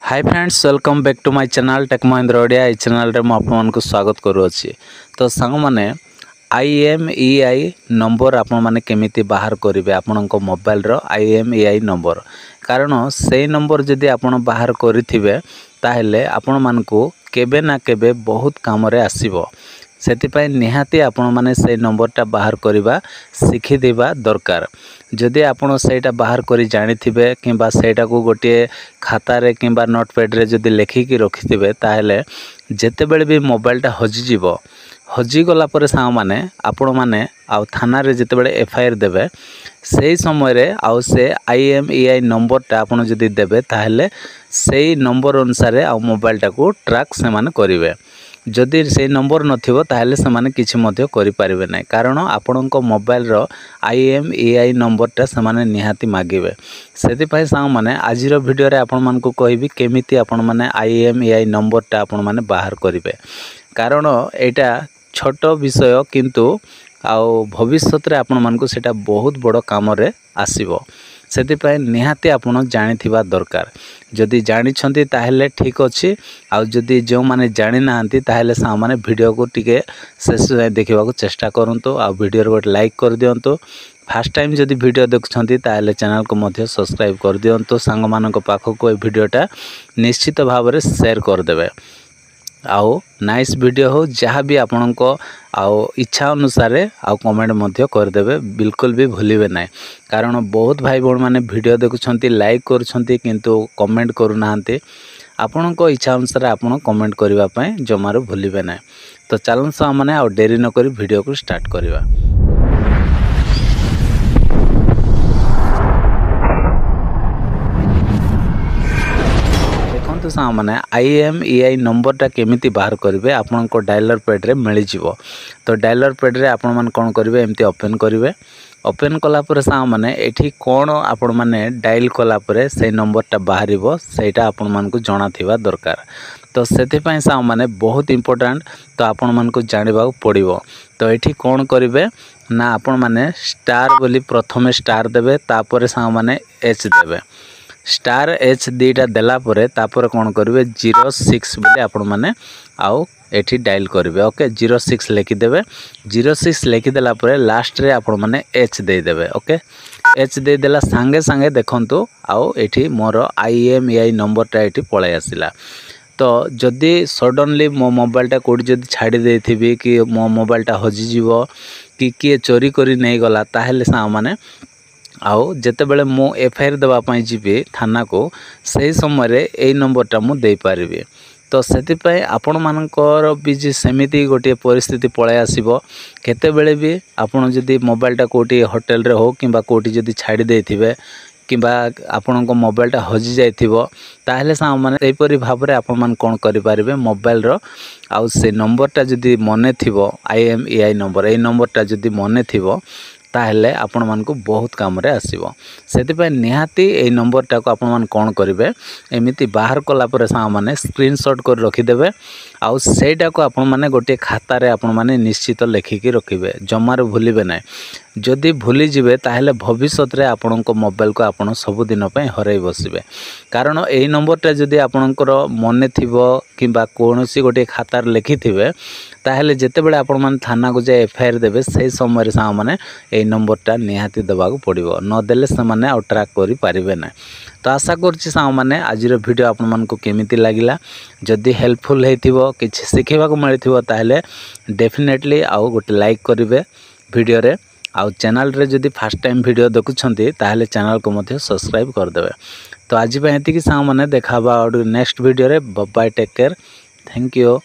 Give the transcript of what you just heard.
Hi friends welcome back to my channel tech Mahindra Odia. ये channel रे आपको स्वागत करुच्ची। तो सांग मैंने IMEI नंबर आपण मैंने केमिति बाहर करेंगे आपण मोबाइल रो IMEI नंबर कारण से नंबर जदि आपण बाहर करेंगे ताहले आपण मानकु केबे ना केबे बहुत काम रे आसीबो। सेतिपाई निहाती आपण माने से नंबरटा बाहर करवा शिखिदेवा दरकार। जदि आपण सेटा बाहर करी जानिथिबे किंबा सेटा को गोटे खातारे किंबा नोटपैड रे जदि लेखिकी रखिथिबे ताहले जेतेबेले भी मोबाइलटा हजिजिवो हजिगला पर सांग माने आपण माने आउ थाना रे जेतेबेले FIR देबे सेही समय रे आउ से IMEI नंबरटा आपण जदि देबे ताहले सेही नंबर अनुसार आउ मोबाइलटा को ट्रैक से माने करिवे। जदि से नंबर नथिबो ताहले से माने किछि मध्य करि पारिबे नै कारण आपणको मोबाइल रो IMEI नंबरटा से माने निहाती मागिबे। सेति पय सांग माने आजिरो वीडियो रे आपण मानकु कहिबी केमिति आपण माने IMEI नंबरटा आपण माने बाहर करिवे कारण एटा छोट विषय किंतु आउ भविष्यत रे आपण मानकु सेटा बहुत बड़ काम रे आसीबो। सेतिपाई निहाती आपण जानिथिबा दरकार। जदि जानिछंती ताहेले ठीक अछि आउ जदि जो माने जानि नाहंती ताहेले सा माने वीडियो को टिके शेष देखिबा को चेष्टा करंतु आ वीडियो रे गोटे लाइक कर दियंतु। फर्स्ट टाइम जदि वीडियो देखछंती ताहेले चैनल को मध्य सब्सक्राइब कर दियंतु। सांग मानक पाखको ए वीडियोटा निश्चित भाव रे शेयर कर देबे। आउ नाइस वीडियो हो जहाँ भी आपणको आउ इच्छा अनुसार आउ कमेंट मध्य करदेवे बिल्कुल भी भूलिबे ना कारण बहुत भाई बहन माने वीडियो देखुछंती लाइक करूछंती किंतु कमेंट करू नाहंती। आपणको इच्छा अनुसार आपण कमेंट करिवा पय जमारो भूलिबे ना। तो चलन सा माने आउ देरी न करी वीडियो को स्टार्ट करिवा। तो सा माने IMEI नंबरटा केमिति बाहर करेंगे आपनको डायलर पैड रे मिल जिवो। तो डायलर पैड रे आपण मन कोन करेंगे एमती ओपन करेंगे। ओपन कला पर सा माने एठी कोन आपण माने डायल कला पर से नंबरटा बाहरिबो सेटा आपण मन को जणा थिबा दरकार। तो सेति पय सा माने बहुत इंपोर्टेंट तो आपण मन को जानिबा पड़िबो। तो एठी कोन करेंगे ना आपण माने स्टार बोली प्रथमे स्टार देबे तापर सा माने H देबे स्टार H दीटा देला परे तापर कोन करिवे 06 बोले आपण माने आउ एठी डायल करिवे। ओके 06 लिखि देबे। 06 लिखि देला परे लास्ट रे आपण माने H दे देबे। ओके H दे देला संगे संगे देखंतु आउ एठी मोर IMEI नंबरटा एठी पळे आसिला। तो जदि सडनली मो मोबाइलटा कोडी जदि छाडी देथिबी कि मो मोबाइलटा हजि जीवो कि किए चोरी करी नै गला ताहेले सा माने आउ जेतेबेले मु FIR देबा पई जिबी थाना को सही समय रे ए नंबरटा मु दे पारिबे। तो सेति पय आपण मानकर भी जे सेमिति गोटे परिस्थिति पळे आसीबो केतेबेले भी आपण जदि मोबाइलटा कोटी होटल रे हो किबा कोटी जदि छाडी देथिबे किबा आपणको मोबाइलटा हजि जाइथिबो ताहेले सा माने एपरि भाव रे आपण मान कोन करि पारिबे मोबाइल रो आउ से नंबरटा जदि मने थिबो IMEI नंबर ए नंबरटा जदि मने थिबो ताहले आपण मान को बहुत काम रे आसीबो। सेति पय निहाती ए नंबरटा को आपण मान कोन करिवे एमिति बाहर कला पर सा माने स्क्रीनशॉट कर रखि देबे आउ सेटा को आपण माने गोटे खाता रे आपण माने निश्चित लेखिकी रखिबे जमार भूलिबे नै। जदि भूली जिवे ताहले भविष्यत रे आपणको मोबाइल को आपण सब दिन पय हराई बसिबे कारण ए नंबरटा जदि आपणकर मने थिबो किबा कोनोसी गोटे खातार लेखि थिबे ताहले जेतेबेले आपण मान थाना को जे FIR देबे सेही समय रे सा माने ए नंबरटा निहाती देबा को पड़िबो न देले से माने आउ ट्रैक करि पारिबे ना। तो आशा करछि सा माने आजिर वीडियो आपण मान को केमिति लागिला जदि हेल्पफुल हेतिबो किछि सिखिबा को मिलिथिबो ताहले डेफिनेटली आउ गोटे लाइक करिवे वीडियो रे आउ चैनल रे जदि फर्स्ट टाइम वीडियो देखुछंती ताहले चैनल को मध्य सब्सक्राइब कर देबे। तो आज पे एति कि सा माने देखाबा नेक्स्ट वीडियो रे bye take care thank you.